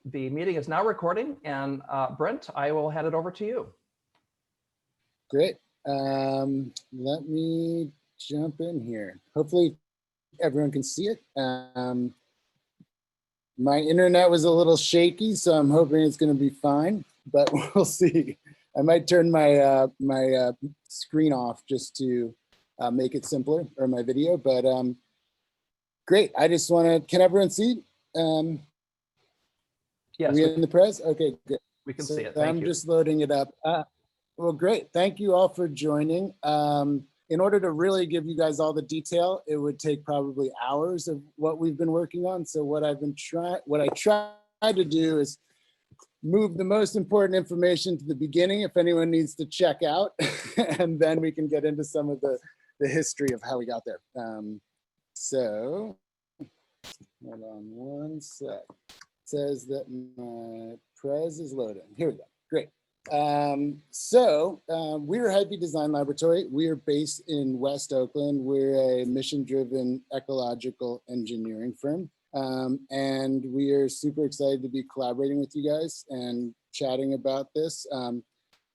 The meeting is now recording, and Brent, I will hand it over to you. Great. Let me jump in here. Hopefully everyone can see it. My internet was a little shaky, so I'm hoping it's going to be fine, but we'll see. I might turn my screen off just to make it simpler, or my video, but great. I just want to, can everyone see? Yes, we in the press? Okay, good. We can So see it. Thank you. I'm just loading it up. Well, great. Thank you all for joining. In order to really give you guys all the detail, it would take probably hours of what we've been working on. So what I tried to do is move the most important information to the beginning if anyone needs to check out, and then we can get into some of the history of how we got there. So hold on one sec. It says that my prez is loading. Here we go. Great. We're Hyphae Design Laboratory. We are based in West Oakland. We're a mission-driven ecological engineering firm. And we are super excited to be collaborating with you guys and chatting about this.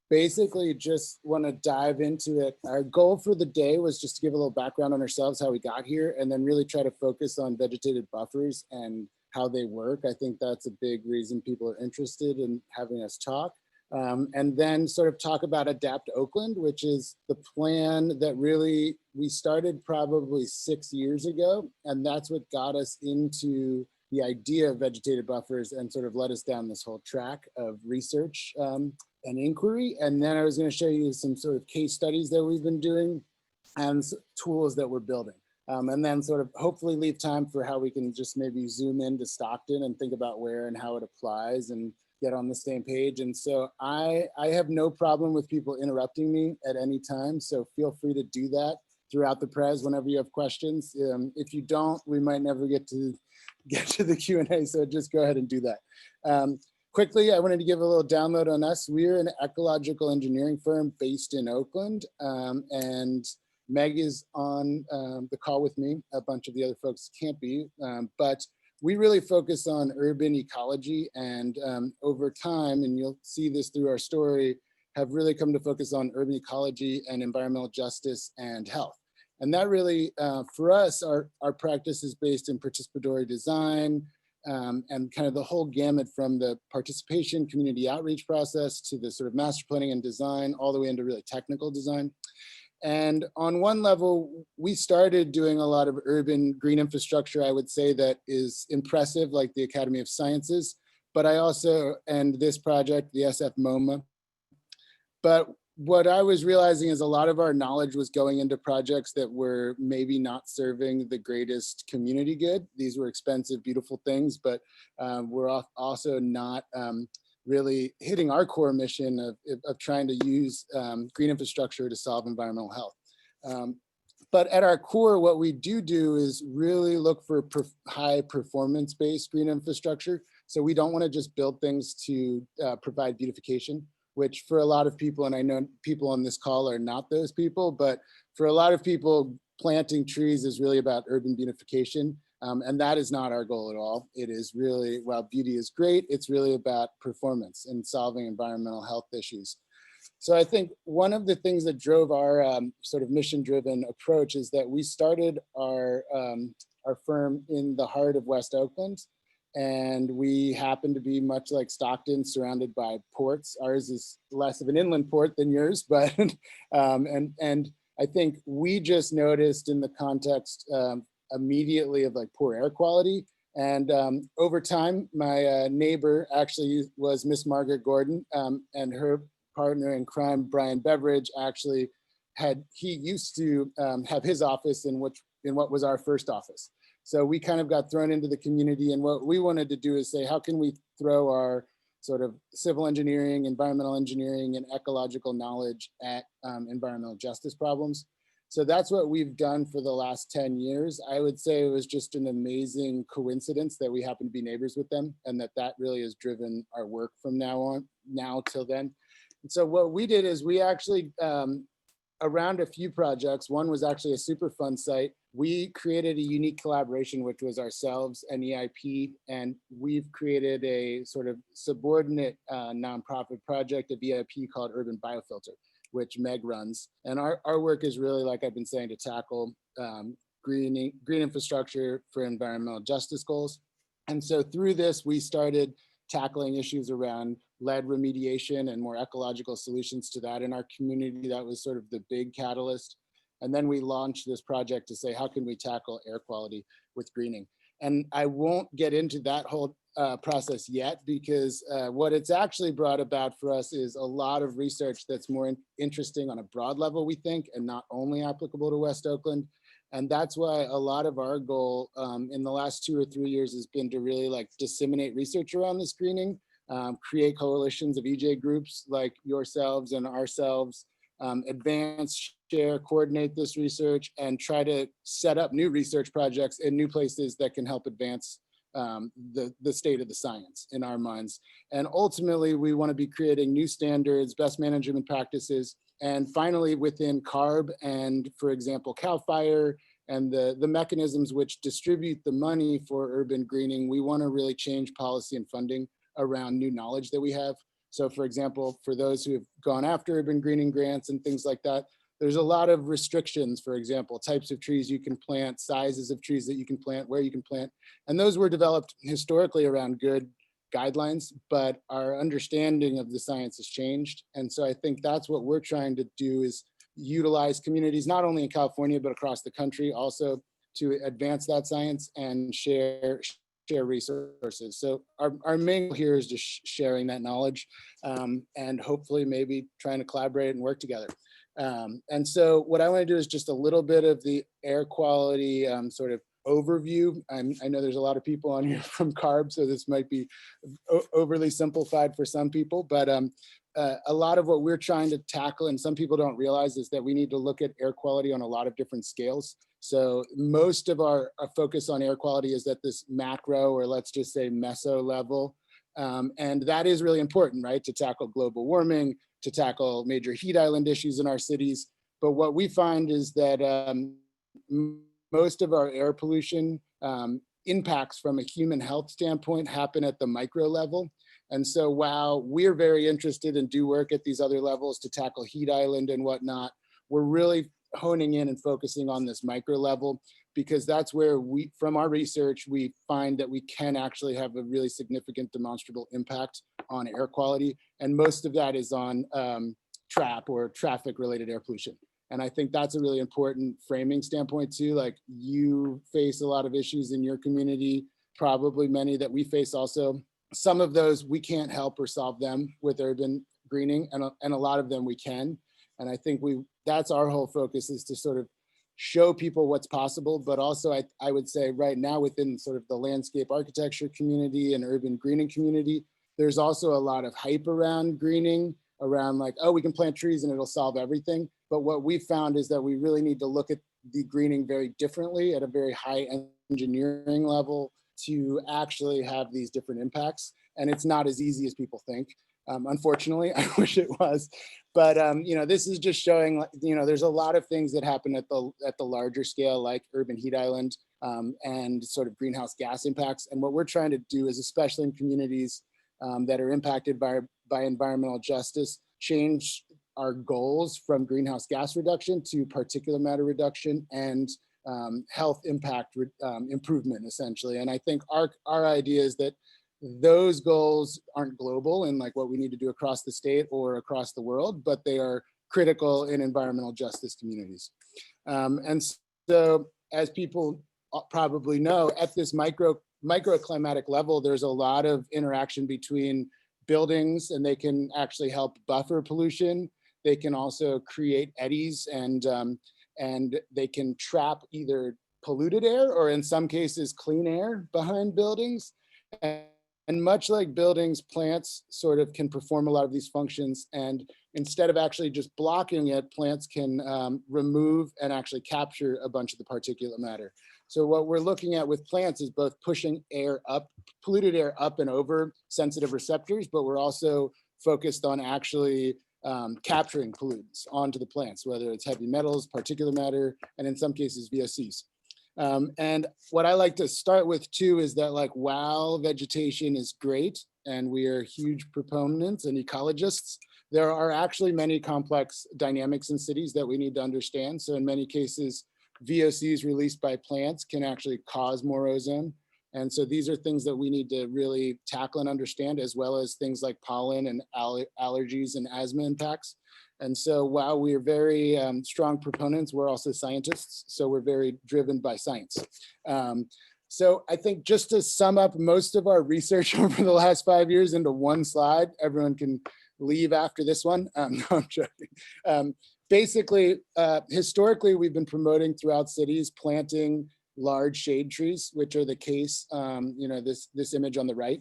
Basically, just want to dive into it. Our goal for the day was just to give a little background on ourselves, how we got here, and then really try to focus on vegetative buffers and how they work. I think that's a big reason people are interested in having us talk. And then sort of talk about Adapt Oakland, which is the plan that really we started probably 6 years ago. And that's what got us into the idea of vegetative buffers and sort of led us down this whole track of research and inquiry. And then I was going to show you some sort of case studies that we've been doing and tools that we're building. And then sort of hopefully leave time for how we can just maybe zoom into Stockton and think about where and how it applies and get on the same page. And so I have no problem with people interrupting me at any time. So feel free to do that throughout the press whenever you have questions. If you don't, we might never get to the Q&A. So just go ahead and do that. Quickly, I wanted to give a little download on us. We're an ecological engineering firm based in Oakland. And Meg is on the call with me. A bunch of the other folks can't be, but we really focus on urban ecology, and over time, and you'll see this through our story, have really come to focus on urban ecology and environmental justice and health. And that really, for us, our practice is based in participatory design and kind of the whole gamut from the participation community outreach process to the sort of master planning and design, all the way into really technical design. And on one level, we started doing a lot of urban green infrastructure, I would say, that is impressive, like the Academy of Sciences, but I also, and this project, the SF MoMA. But what I was realizing is a lot of our knowledge was going into projects that were maybe not serving the greatest community good. These were expensive, beautiful things, but we're also not really hitting our core mission of trying to use green infrastructure to solve environmental health. But at our core, what we do is really look for high performance-based green infrastructure. So we don't want to just build things to provide beautification, which for a lot of people, and I know people on this call are not those people, but for a lot of people, planting trees is really about urban beautification. And that is not our goal at all. It is really, while beauty is great, it's really about performance and solving environmental health issues. So I think one of the things that drove our sort of mission-driven approach is that we started our firm in the heart of West Oakland, and we happen to be much like Stockton, surrounded by ports. Ours is less of an inland port than yours, but and I think we just noticed in the context immediately of like poor air quality. And over time, my neighbor actually was Miss Margaret Gordon, and her partner in crime, Brian Beveridge, actually he used to have his office in what was our first office. So we kind of got thrown into the community, and what we wanted to do is say, how can we throw our sort of civil engineering, environmental engineering, and ecological knowledge at environmental justice problems? So that's what we've done for the last 10 years. I would say it was just an amazing coincidence that we happen to be neighbors with them, and that really has driven our work from now till then. And so what we did is we actually around a few projects. One was actually a Superfund site. We created a unique collaboration, which was ourselves and EIP, and we've created a sort of subordinate nonprofit project of EIP called Urban Biofilter, which Meg runs. And our work is really, like I've been saying, to tackle green infrastructure for environmental justice goals. And so through this, we started tackling issues around lead remediation and more ecological solutions to that in our community. That was sort of the big catalyst. And then we launched this project to say, how can we tackle air quality with greening? And I won't get into that whole process yet, because what it's actually brought about for us is a lot of research that's more interesting on a broad level, we think, and not only applicable to West Oakland. And that's why a lot of our goal in the last 2 or 3 years has been to really like disseminate research around this greening, create coalitions of EJ groups like yourselves and ourselves, advance, share, coordinate this research, and try to set up new research projects in new places that can help advance the state of the science in our minds. And ultimately, we want to be creating new standards, best management practices, and finally within CARB and, for example, CAL FIRE and the mechanisms which distribute the money for urban greening, we want to really change policy and funding around new knowledge that we have. So for example, for those who have gone after urban greening grants and things like that, there's a lot of restrictions, for example, types of trees you can plant, sizes of trees that you can plant, where you can plant. And those were developed historically around good guidelines, but our understanding of the science has changed. And so I think that's what we're trying to do, is utilize communities, not only in California, but across the country also, to advance that science and share resources. So our main goal here is just sharing that knowledge and hopefully maybe trying to collaborate and work together. And so what I want to do is just a little bit of the air quality sort of overview. I know there's a lot of people on here from CARB, so this might be overly simplified for some people, but a lot of what we're trying to tackle, and some people don't realize, is that we need to look at air quality on a lot of different scales. So most of our focus on air quality is at this macro, or let's just say meso level. And that is really important, right? To tackle global warming, to tackle major heat island issues in our cities. But what we find is that most of our air pollution impacts from a human health standpoint happen at the micro level. And so while we're very interested and do work at these other levels to tackle heat island and whatnot, we're really honing in and focusing on this micro level, because that's where we, from our research, we find that we can actually have a really significant demonstrable impact on air quality. And most of that is on TRAP, or traffic related air pollution. And I think that's a really important framing standpoint too. Like, you face a lot of issues in your community, probably many that we face also. Some of those we can't help or solve them with urban greening, and a lot of them we can. And I think that's our whole focus, is to sort of show people what's possible. But also I would say right now, within sort of the landscape architecture community and urban greening community, there's also a lot of hype around greening, around like, oh, we can plant trees and it'll solve everything. But what we found is that we really need to look at the greening very differently at a very high engineering level to actually have these different impacts. And it's not as easy as people think. Unfortunately, I wish it was, but this is just showing, there's a lot of things that happen at the larger scale, like urban heat island and sort of greenhouse gas impacts. And what we're trying to do is, especially in communities that are impacted by environmental justice, change our goals from greenhouse gas reduction to particulate matter reduction and health impact improvement, essentially. And I think our idea is that those goals aren't global in like what we need to do across the state or across the world, but they are critical in environmental justice communities. And so, as people probably know, at this microclimatic level, there's a lot of interaction between buildings, and they can actually help buffer pollution. They can also create eddies, and they can trap either polluted air or, in some cases, clean air behind buildings. And much like buildings, plants sort of can perform a lot of these functions. And instead of actually just blocking it, plants can remove and actually capture a bunch of the particulate matter. So what we're looking at with plants is both pushing air up, polluted air up and over sensitive receptors, but we're also focused on actually capturing pollutants onto the plants, whether it's heavy metals, particulate matter, and in some cases VOCs. And what I like to start with too is that, like, while vegetation is great and we are huge proponents and ecologists, there are actually many complex dynamics in cities that we need to understand. So in many cases, VOCs released by plants can actually cause more ozone. And so these are things that we need to really tackle and understand, as well as things like pollen and allergies and asthma impacts. And so while we're very strong proponents, we're also scientists. So we're very driven by science. So I think just to sum up most of our research over the last 5 years into one slide, everyone can leave after this one. No, I'm joking. Basically, historically, we've been promoting throughout cities planting large shade trees, which are the case, this image on the right.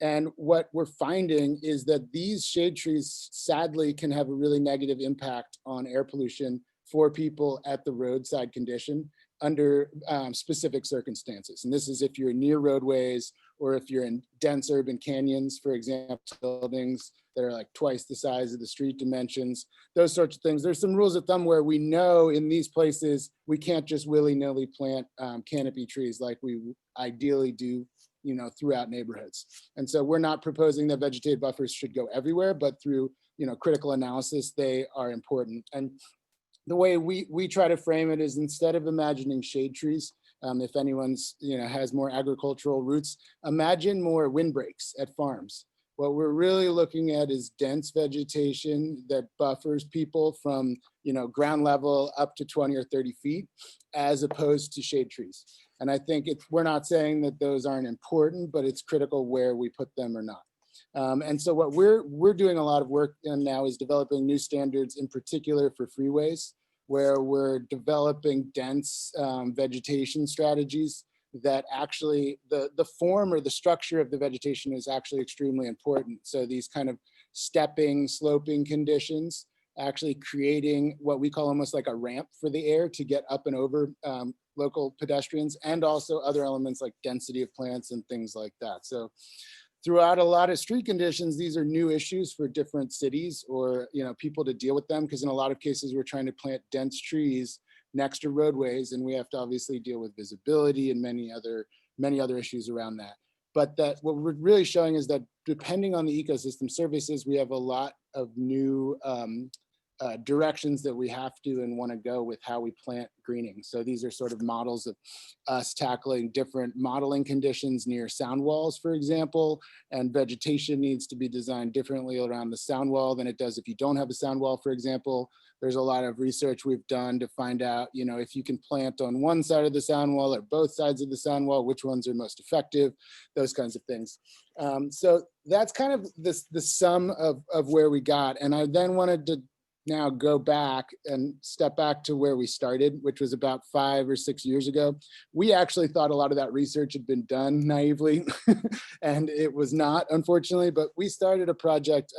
And what we're finding is that these shade trees, sadly, can have a really negative impact on air pollution for people at the roadside condition under specific circumstances. And this is if you're near roadways or if you're in dense urban canyons, for example, buildings that are like twice the size of the street dimensions, those sorts of things. There's some rules of thumb where we know in these places, we can't just willy-nilly plant canopy trees like we ideally do, throughout neighborhoods. And so we're not proposing that vegetative buffers should go everywhere, but through, critical analysis, they are important. And the way we try to frame it is, instead of imagining shade trees, if anyone's, has more agricultural roots, imagine more windbreaks at farms. What we're really looking at is dense vegetation that buffers people from, ground level up to 20 or 30 feet, as opposed to shade trees. And I think we're not saying that those aren't important, but it's critical where we put them or not. And so what we're doing a lot of work in now is developing new standards, in particular for freeways, where we're developing dense vegetation strategies that actually the form or the structure of the vegetation is actually extremely important. So these kind of stepping, sloping conditions, actually creating what we call almost like a ramp for the air to get up and over local pedestrians, and also other elements like density of plants and things like that. So throughout a lot of street conditions, these are new issues for different cities or people to deal with them, because in a lot of cases we're trying to plant dense trees next to roadways, and we have to obviously deal with visibility and many other issues around that. But that what we're really showing is that depending on the ecosystem services, we have a lot of new directions that we have to and want to go with how we plant greening. So these are sort of models of us tackling different modeling conditions near sound walls, for example, and vegetation needs to be designed differently around the sound wall than it does if you don't have a sound wall, for example. There's a lot of research we've done to find out, if you can plant on one side of the sound wall or both sides of the sound wall, which ones are most effective, those kinds of things. So that's kind of the sum of where we got. And I then wanted to now go back and step back to where we started, which was about 5 or 6 years ago. We actually thought a lot of that research had been done naively, and it was not, unfortunately, but we started a project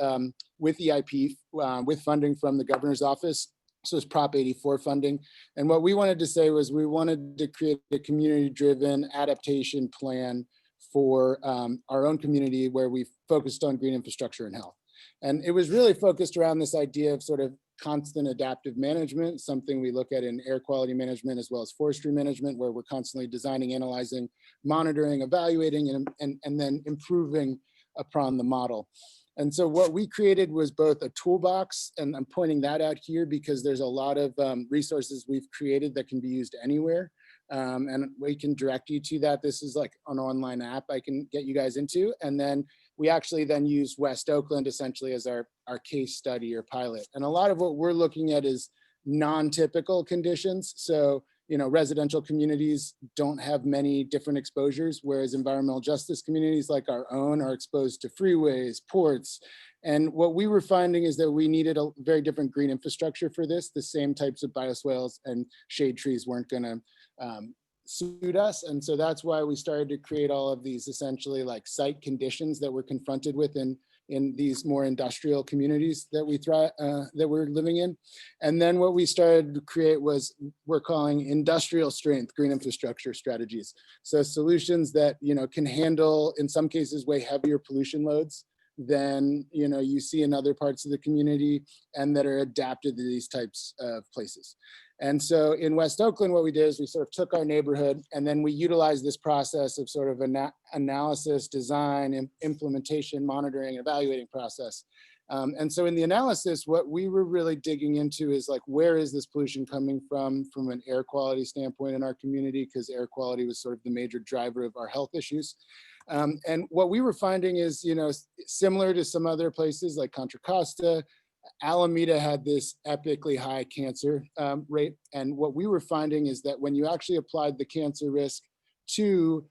with EIP, with funding from the governor's office. So it's Prop 84 funding. And what we wanted to say was we wanted to create a community-driven adaptation plan for our own community, where we focused on green infrastructure and health. And it was really focused around this idea of sort of constant adaptive management, something we look at in air quality management as well as forestry management, where we're constantly designing, analyzing, monitoring, evaluating, and then improving upon the model. And so what we created was both a toolbox, and I'm pointing that out here because there's a lot of resources we've created that can be used anywhere. And we can direct you to that. This is like an online app I can get you guys into. And then we actually then use West Oakland essentially as our case study or pilot. And a lot of what we're looking at is non-typical conditions. So, residential communities don't have many different exposures, whereas environmental justice communities like our own are exposed to freeways, ports. And what we were finding is that we needed a very different green infrastructure for this. The same types of bioswales and shade trees weren't gonna suit us. And so that's why we started to create all of these essentially like site conditions that we're confronted with in these more industrial communities that we're living in. And then what we started to create was we're calling industrial strength green infrastructure strategies. So solutions that can handle, in some cases, way heavier pollution loads than you see in other parts of the community, and that are adapted to these types of places. And so in West Oakland, what we did is we sort of took our neighborhood, and then we utilized this process of sort of analysis, design, implementation, monitoring, evaluating process. And so in the analysis, what we were really digging into is like, where is this pollution coming from an air quality standpoint in our community? Because air quality was sort of the major driver of our health issues. And what we were finding is, similar to some other places like Contra Costa, Alameda had this epically high cancer rate. And what we were finding is that when you actually applied the cancer risk to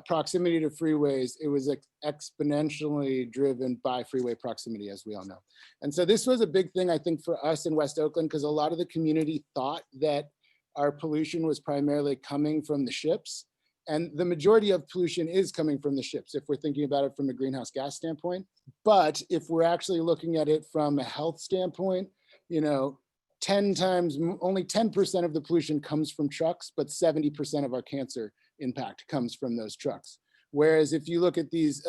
proximity to freeways, it was exponentially driven by freeway proximity, as we all know. And so this was a big thing, I think, for us in West Oakland, because a lot of the community thought that our pollution was primarily coming from the ships. And the majority of pollution is coming from the ships, if we're thinking about it from a greenhouse gas standpoint. But if we're actually looking at it from a health standpoint, 10 times, only 10% of the pollution comes from trucks, but 70% of our cancer impact comes from those trucks. Whereas if you look at these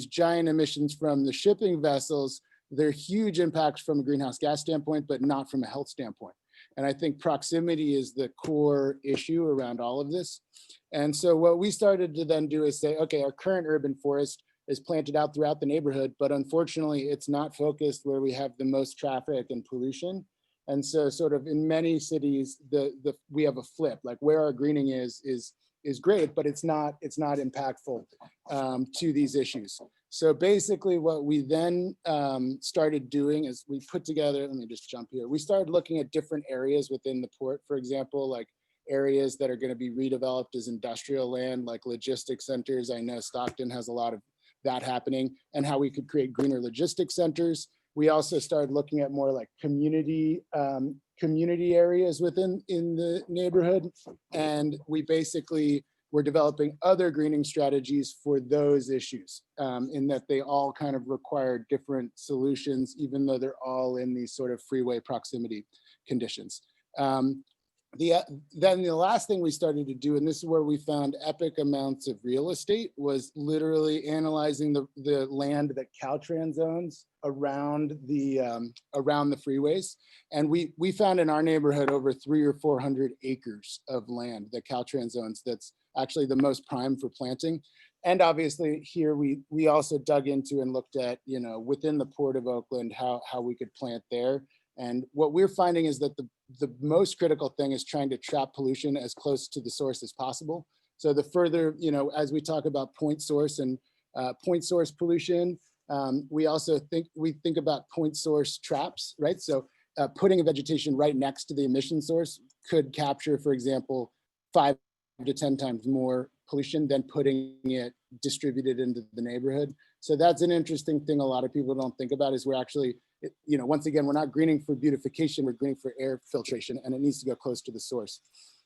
giant emissions from the shipping vessels, they're huge impacts from a greenhouse gas standpoint, but not from a health standpoint. And I think proximity is the core issue around all of this. And so what we started to then do is say, okay, our current urban forest is planted out throughout the neighborhood, but unfortunately it's not focused where we have the most traffic and pollution. And so sort of in many cities, we have a flip, like where our greening is great, but it's not impactful to these issues. So basically what we then started doing is we put together, let me just jump here. We started looking at different areas within the port, for example, like areas that are going to be redeveloped as industrial land, like logistics centers. I know Stockton has a lot of that happening, and how we could create greener logistics centers. We also started looking at more like community areas in the neighborhood. And we basically were developing other greening strategies for those issues, in that they all kind of require different solutions, even though they're all in these sort of freeway proximity conditions. Then the last thing we started to do, and this is where we found epic amounts of real estate, was literally analyzing the land that Caltrans owns around the freeways. And we found in our neighborhood over 300 or 400 acres of land that Caltrans owns that's actually the most prime for planting. And obviously here we also dug into and looked at, within the Port of Oakland, how we could plant there. And what we're finding is that the most critical thing is trying to trap pollution as close to the source as possible. So the further, as we talk about point source and point source pollution, we also think about point source traps, right? So putting a vegetation right next to the emission source could capture, for example, 5 to 10 times more pollution than putting it distributed into the neighborhood. So that's an interesting thing a lot of people don't think about, is we're actually, once again, we're not greening for beautification, we're greening for air filtration, and it needs to go close to the source.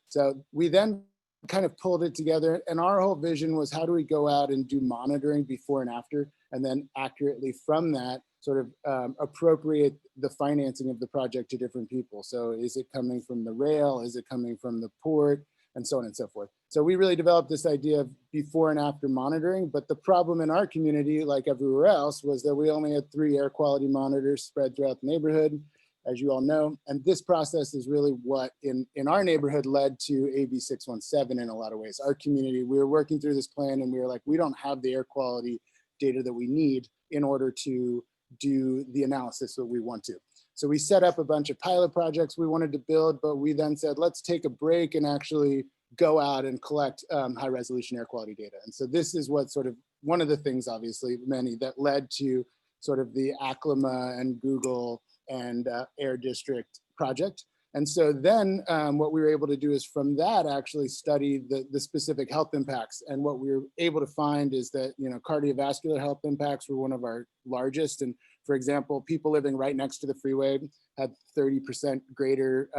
So we then kind of pulled it together, and our whole vision was, how do we go out and do monitoring before and after, and then accurately from that sort of appropriate the financing of the project to different people. So is it coming from the rail? Is it coming from the port? And so on and so forth. So we really developed this idea of before and after monitoring, but the problem in our community, like everywhere else, was that we only had 3 air quality monitors spread throughout the neighborhood, as you all know. And this process is really what in our neighborhood led to AB 617 in a lot of ways. Our community, we were working through this plan and we were like, we don't have the air quality data that we need in order to do the analysis that we want to. So we set up a bunch of pilot projects we wanted to build, but we then said, let's take a break and actually go out and collect high resolution air quality data. And so this is what sort of one of the things, obviously, many that led to sort of the Aclima and Google and Air District project. And so then what we were able to do is from that actually study the specific health impacts. And what we were able to find is that, cardiovascular health impacts were one of our largest. And for example, people living right next to the freeway had 30% greater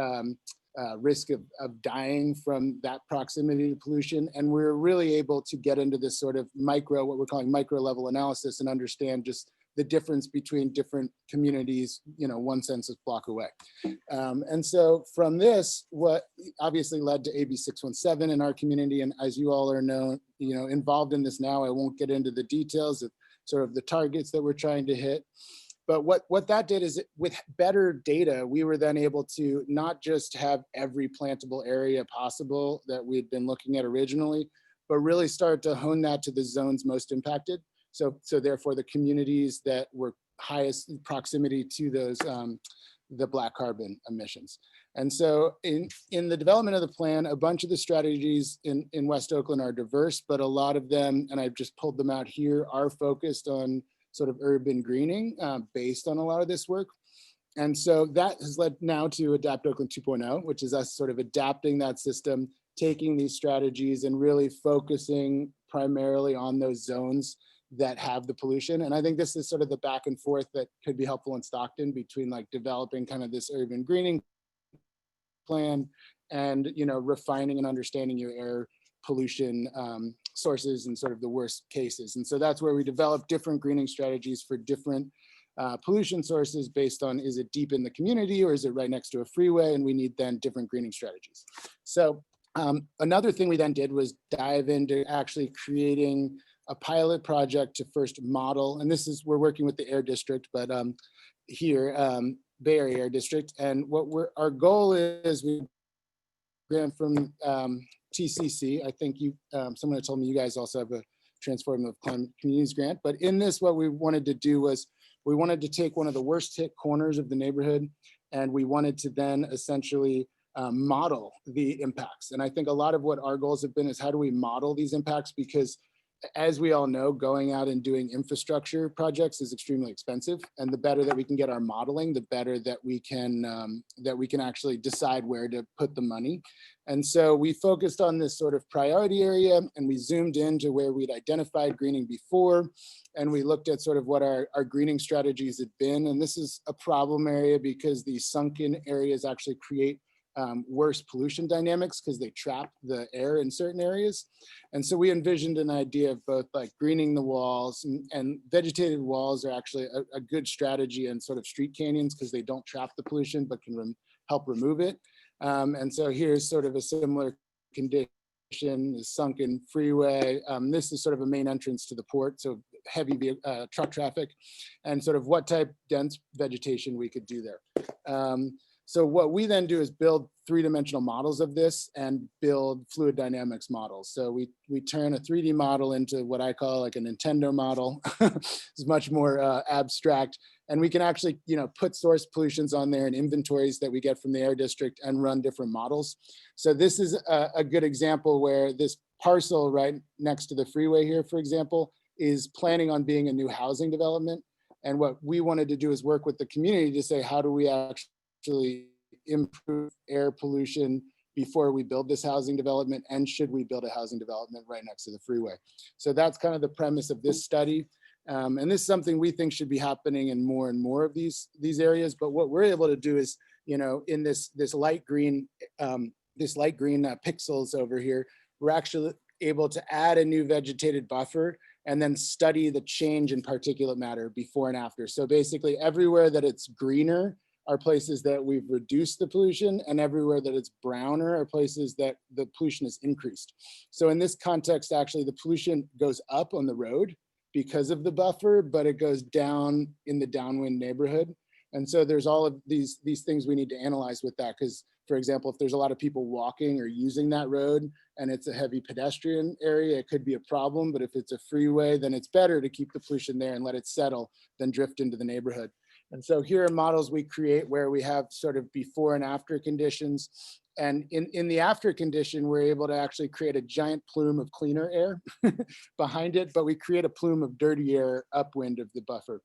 risk of dying from that proximity to pollution. And we're really able to get into this sort of what we're calling micro level analysis, and understand just the difference between different communities, 1 census block away. And so from this, what obviously led to AB 617 in our community. And as you all are involved in this now, I won't get into the details. It sort of the targets that we're trying to hit. But what that did is with better data, we were then able to not just have every plantable area possible that we had been looking at originally, but really start to hone that to the zones most impacted. So therefore the communities that were highest proximity to those, the black carbon emissions. And so in the development of the plan, a bunch of the strategies in West Oakland are diverse, but a lot of them, and I've just pulled them out here, are focused on sort of urban greening based on a lot of this work. And so that has led now to Adapt Oakland 2.0, which is us sort of adapting that system, taking these strategies and really focusing primarily on those zones that have the pollution. And I think this is sort of the back and forth that could be helpful in Stockton between like developing kind of this urban greening plan and, you know, refining and understanding your air pollution sources and sort of the worst cases. And so that's where we develop different greening strategies for different pollution sources based on, is it deep in the community or is it right next to a freeway? And we need then different greening strategies. So another thing we then did was dive into actually creating a pilot project to first model, and this is, we're working with the Air District, but here, Bay Area Air District. And what our goal is, we grant from TCC. I think you, someone had told me you guys also have a Transformative Climate Communities grant. But in this, what we wanted to do was we wanted to take one of the worst hit corners of the neighborhood, and we wanted to then essentially model the impacts. And I think a lot of what our goals have been is how do we model these impacts? Because as we all know, going out and doing infrastructure projects is extremely expensive. And the better that we can get our modeling, the better that we can actually decide where to put the money. And so we focused on this sort of priority area, and we zoomed into where we'd identified greening before. And we looked at sort of what our greening strategies had been. And this is a problem area because these sunken areas actually create worse pollution dynamics because they trap the air in certain areas. And so we envisioned an idea of both like greening the walls, and vegetated walls are actually a good strategy in sort of street canyons because they don't trap the pollution but can help remove it. And so here's sort of a similar condition, the sunken freeway. This is sort of a main entrance to the port, so heavy truck traffic, and sort of what type dense vegetation we could do there. So what we then do is build three-dimensional models of this and build fluid dynamics models. So we turn a 3D model into what I call like a Nintendo model. It's much more abstract. And we can actually, you know, put source pollutions on there and inventories that we get from the Air District and run different models. So this is a good example where this parcel right next to the freeway here, for example, is planning on being a new housing development. And what we wanted to do is work with the community to say, how do we actually improve air pollution before we build this housing development, and should we build a housing development right next to the freeway? So that's kind of the premise of this study. And this is something we think should be happening in more and more of these areas. But what we're able to do is, you know, in this light green pixels over here, we're actually able to add a new vegetated buffer and then study the change in particulate matter before and after. So basically everywhere that it's greener are places that we've reduced the pollution, and everywhere that it's browner are places that the pollution has increased. So in this context, actually the pollution goes up on the road because of the buffer, but it goes down in the downwind neighborhood. And so there's all of these things we need to analyze with that, because for example, if there's a lot of people walking or using that road and it's a heavy pedestrian area, it could be a problem. But if it's a freeway, then it's better to keep the pollution there and let it settle than drift into the neighborhood. And so here are models we create where we have sort of before and after conditions. And in the after condition, we're able to actually create a giant plume of cleaner air behind it, but we create a plume of dirty air upwind of the buffer.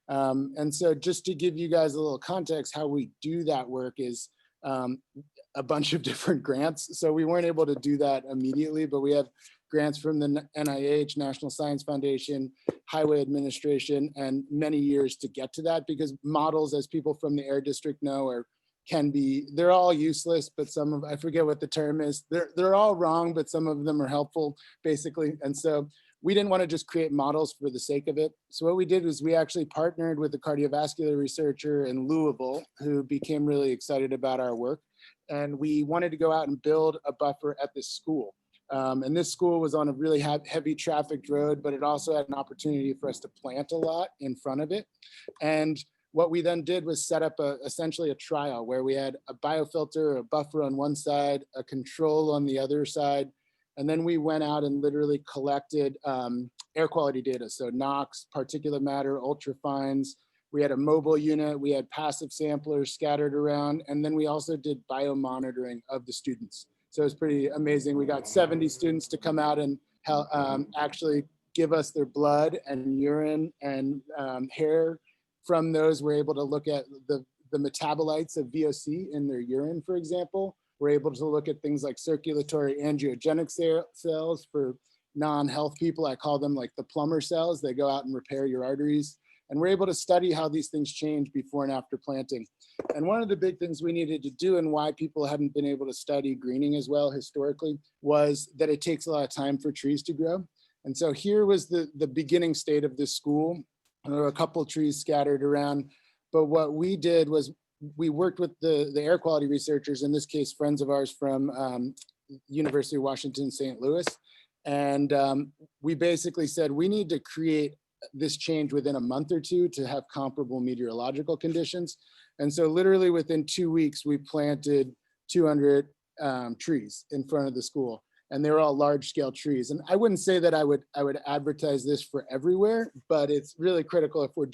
And so just to give you guys a little context, how we do that work is a bunch of different grants. So we weren't able to do that immediately, but we have grants from the NIH, National Science Foundation, Highway Administration, and many years to get to that, because models, as people from the Air District know, they're all useless, but some of, I forget what the term is, they're all wrong, but some of them are helpful, basically. And so we didn't want to just create models for the sake of it. So what we did was we actually partnered with a cardiovascular researcher in Louisville who became really excited about our work. And we wanted to go out and build a buffer at this school. And this school was on a really heavy trafficked road, but it also had an opportunity for us to plant a lot in front of it. And what we then did was set up essentially a trial where we had a biofilter, a buffer on one side, a control on the other side. And then we went out and literally collected air quality data. So NOx, particulate matter, ultrafines. We had a mobile unit, we had passive samplers scattered around, and then we also did biomonitoring of the students. So it was pretty amazing. We got 70 students to come out and actually give us their blood and urine and hair. From those, we're able to look at the metabolites of VOC in their urine, for example. We're able to look at things like circulatory angiogenic cells for non-health people. I call them like the plumber cells. They go out and repair your arteries. And we're able to study how these things change before and after planting. And one of the big things we needed to do, and why people hadn't been able to study greening as well historically, was that it takes a lot of time for trees to grow. And so here was the beginning state of this school. There were a couple of trees scattered around, but what we did was we worked with the air quality researchers, in this case, friends of ours from University of Washington, St. Louis. And we basically said, we need to create this change within a month or two to have comparable meteorological conditions. And so literally within 2 weeks, we planted 200 trees in front of the school, and they were all large scale trees. And I wouldn't say that I would advertise this for everywhere, but it's really critical if we're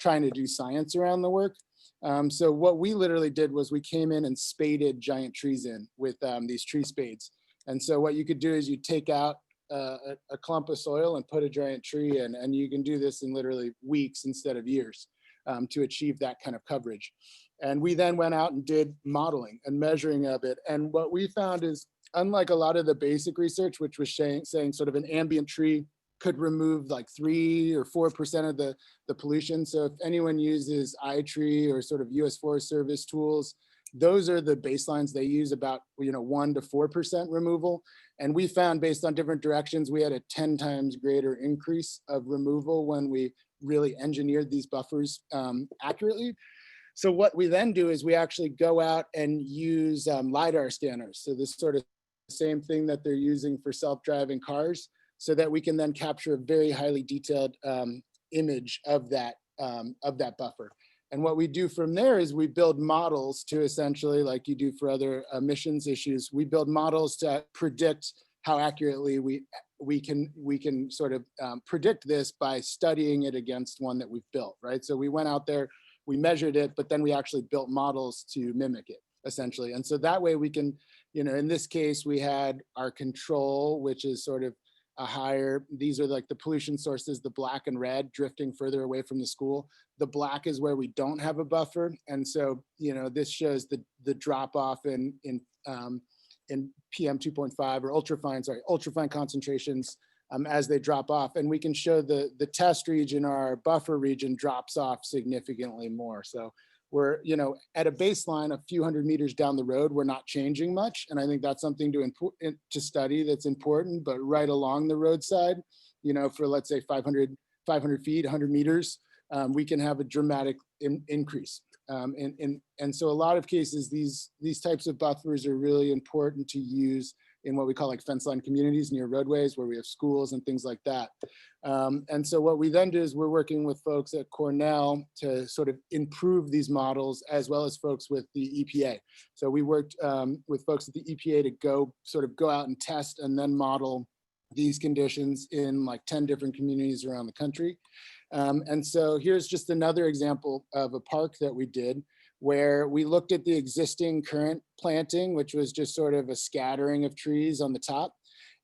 trying to do science around the work. So what we literally did was we came in and spaded giant trees in with these tree spades. And so what you could do is you take out a clump of soil and put a giant tree in, and you can do this in literally weeks instead of years to achieve that kind of coverage. And we then went out and did modeling and measuring of it. And what we found is, unlike a lot of the basic research, which was saying sort of an ambient tree could remove like 3 or 4% of the pollution. So if anyone uses iTree or sort of US Forest Service tools, those are the baselines they use, about 1 to 4% removal. And we found, based on different directions, we had a 10 times greater increase of removal when we really engineered these buffers accurately. So what we then do is we actually go out and use LiDAR scanners. So this sort of same thing that they're using for self-driving cars, so that we can then capture a very highly detailed image of that buffer. And what we do from there is we build models to essentially, like you do for other emissions issues, we build models to predict how accurately we can sort of predict this by studying it against one that we've built, right? So we went out there, we measured it, but then we actually built models to mimic it, essentially. And so that way we can, in this case, we had our control, which is sort of a higher, these are like the pollution sources, the black and red drifting further away from the school. The black is where we don't have a buffer. And so, this shows the drop off in PM 2.5 or ultrafine concentrations as they drop off. And we can show the test region, our buffer region, drops off significantly more. So we're, at a baseline a few hundred meters down the road, we're not changing much. And I think that's something to study that's important. But right along the roadside, for let's say 500 feet, 100 meters, we can have a dramatic increase. And so a lot of cases, these types of buffers are really important to use in what we call like fence line communities near roadways where we have schools and things like that. And so what we then do is we're working with folks at Cornell to sort of improve these models, as well as folks with the EPA. So we worked with folks at the EPA to go out and test and then model these conditions in like 10 different communities around the country. And so here's just another example of a park that we did, where we looked at the existing current planting, which was just sort of a scattering of trees on the top.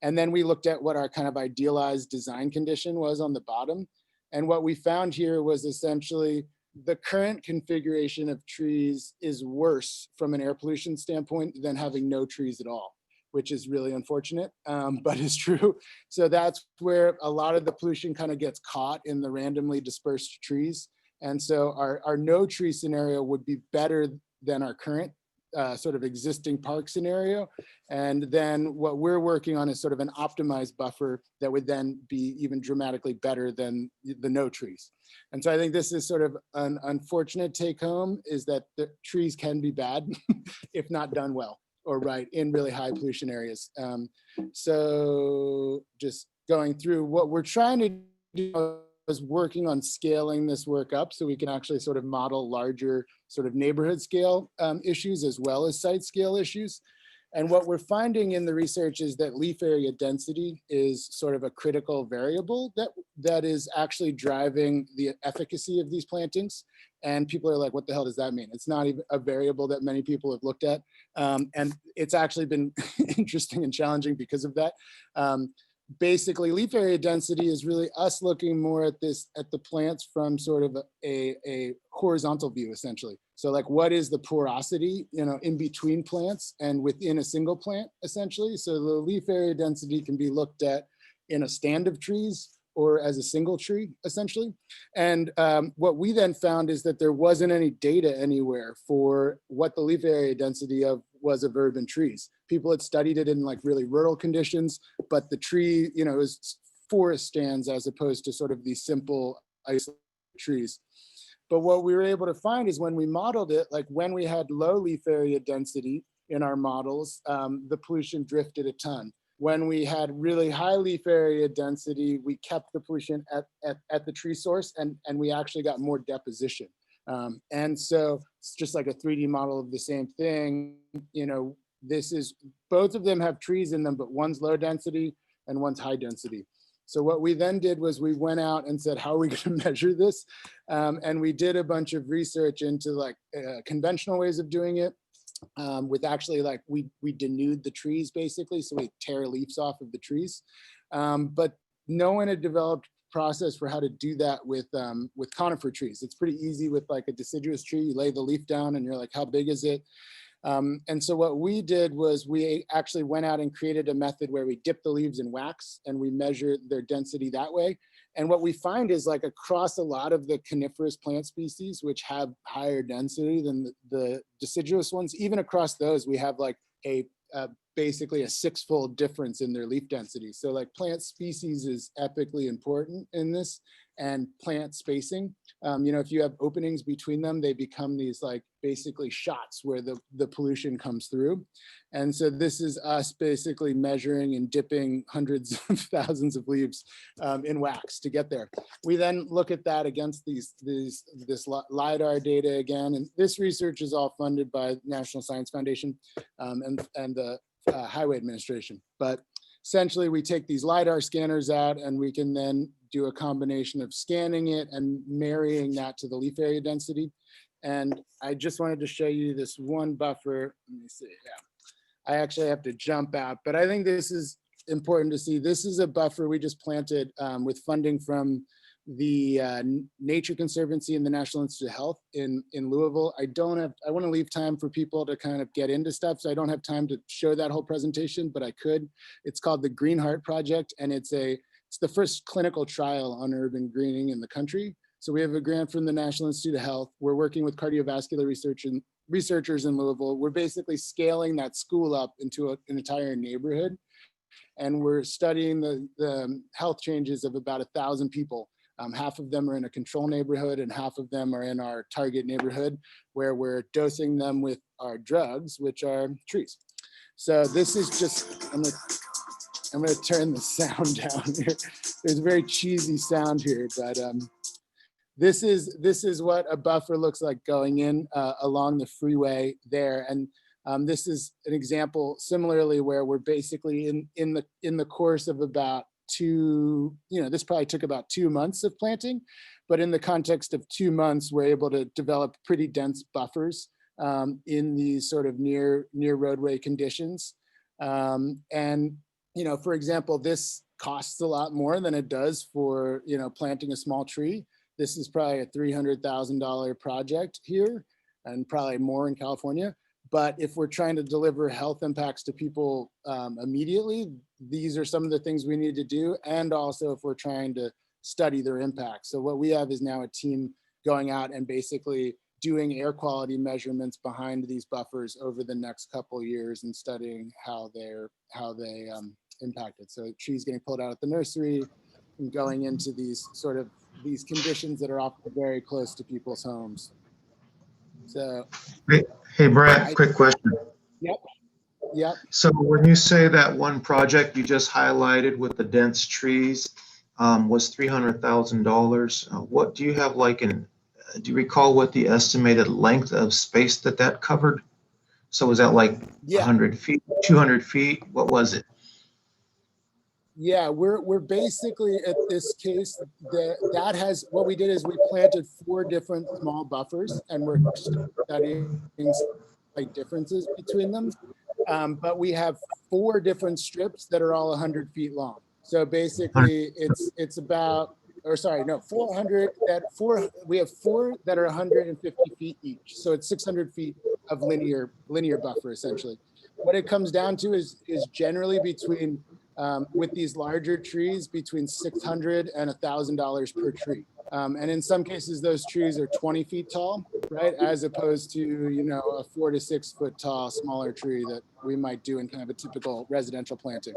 And then we looked at what our kind of idealized design condition was on the bottom. And what we found here was essentially the current configuration of trees is worse from an air pollution standpoint than having no trees at all, which is really unfortunate, but is true. So that's where a lot of the pollution kind of gets caught in the randomly dispersed trees. And so our no tree scenario would be better than our current sort of existing park scenario. And then what we're working on is sort of an optimized buffer that would then be even dramatically better than the no trees. And so I think this is sort of an unfortunate take home, is that the trees can be bad if not done well. or right in really high pollution areas. So just going through what we're trying to do is working on scaling this work up so we can actually sort of model larger sort of neighborhood scale issues as well as site scale issues. And what we're finding in the research is that leaf area density is sort of a critical variable that is actually driving the efficacy of these plantings. And people are like, what the hell does that mean? It's not even a variable that many people have looked at. And it's actually been interesting and challenging because of that. Basically, leaf area density is really us looking more at the plants from sort of a horizontal view, essentially. So like, what is the porosity, in between plants and within a single plant, essentially? So the leaf area density can be looked at in a stand of trees or as a single tree, essentially. And what we then found is that there wasn't any data anywhere for what the leaf area density was of urban trees. People had studied it in like really rural conditions, but the tree, is forest stands as opposed to sort of these simple isolated trees. But what we were able to find is when we modeled it, like when we had low leaf area density in our models, the pollution drifted a ton. When we had really high leaf area density, we kept the pollution at the tree source and we actually got more deposition. And so it's just like a 3D model of the same thing. This is, both of them have trees in them, but one's low density and one's high density. So what we then did was we went out and said, how are we going to measure this? And we did a bunch of research into like conventional ways of doing it. With actually like we denude the trees basically, so we tear leaves off of the trees. But no one had developed process for how to do that with conifer trees. It's pretty easy with like a deciduous tree. You lay the leaf down and you're like, how big is it? And so what we did was we actually went out and created a method where we dip the leaves in wax and we measure their density that way. And what we find is like across a lot of the coniferous plant species, which have higher density than the deciduous ones, even across those, we have like basically a 6-fold difference in their leaf density. So like plant species is epically important in this, and plant spacing. If you have openings between them, they become these like basically shots where the pollution comes through. And so this is us basically measuring and dipping hundreds of thousands of leaves in wax to get there. We then look at that against this LiDAR data again. And this research is all funded by National Science Foundation and the Highway Administration. But essentially, we take these LiDAR scanners out and we can then do a combination of scanning it and marrying that to the leaf area density. And I just wanted to show you this one buffer. Let me see. Yeah, I actually have to jump out, but I think this is important to see. This is a buffer we just planted with funding from the Nature Conservancy and the National Institute of Health in Louisville. I want to leave time for people to kind of get into stuff, so I don't have time to show that whole presentation, but I could. It's called the Green Heart Project, and it's the first clinical trial on urban greening in the country. So we have a grant from the National Institute of Health. We're working with cardiovascular researchers in Louisville. We're basically scaling that school up into an entire neighborhood, and we're studying the health changes of about 1,000 people. Half of them are in a control neighborhood and half of them are in our target neighborhood, where we're dosing them with our drugs, which are trees. So this is just, I'm gonna turn the sound down here. There's a very cheesy sound here, but this is what a buffer looks like going in along the freeway there. And this is an example similarly where we're basically in the course of about this probably took about 2 months of planting, but in the context of 2 months, we're able to develop pretty dense buffers in these sort of near roadway conditions. And, for example, this costs a lot more than it does for, planting a small tree. This is probably a $300,000 project here and probably more in California. But if we're trying to deliver health impacts to people immediately, these are some of the things we need to do. And also if we're trying to study their impact. So what we have is now a team going out and basically doing air quality measurements behind these buffers over the next couple of years and studying how they impacted. So trees getting pulled out at the nursery and going into these conditions that are often very close to people's homes. So Hey, Brett, quick question. Yep. Yep. So when you say that one project you just highlighted with the dense trees was $300,000, what do you have do you recall what the estimated length of space that covered? So was that like Yeah. 100 feet, 200 feet? What was it? Yeah, we're basically at this case that has what we did is we planted 4 different small buffers and we're studying like differences between them. But we have 4 different strips that are all 100 feet long. So basically it's about, or sorry, no, 400 we have 4 that are 150 feet each. So it's 600 feet of linear buffer essentially. What it comes down to is generally between with these larger trees between $600 and $1,000 per tree. And in some cases, those trees are 20 feet tall, right? As opposed to, you know, a 4 to 6 foot tall, smaller tree that we might do in kind of a typical residential planting.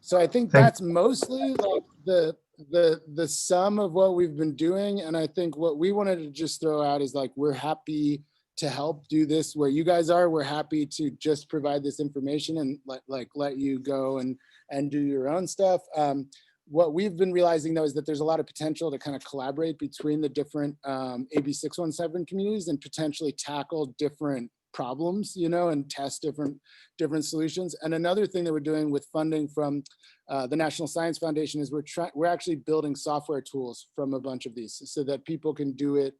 So I think that's mostly like the sum of what we've been doing. And I think what we wanted to just throw out is like, we're happy to help do this where you guys are. We're happy to just provide this information and let you go and do your own stuff. What we've been realizing though is that there's a lot of potential to kind of collaborate between the different AB 617 communities and potentially tackle different problems, you know, and test different solutions. And another thing that we're doing with funding from the National Science Foundation is we're actually building software tools from a bunch of these so that people can do it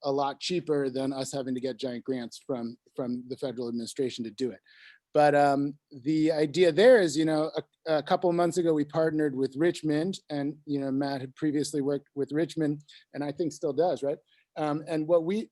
a lot cheaper than us having to get giant grants from the federal administration to do it. But the idea there is, you know, a couple of months ago, we partnered with Richmond, and, you know, Matt had previously worked with Richmond, and I think still does, right? And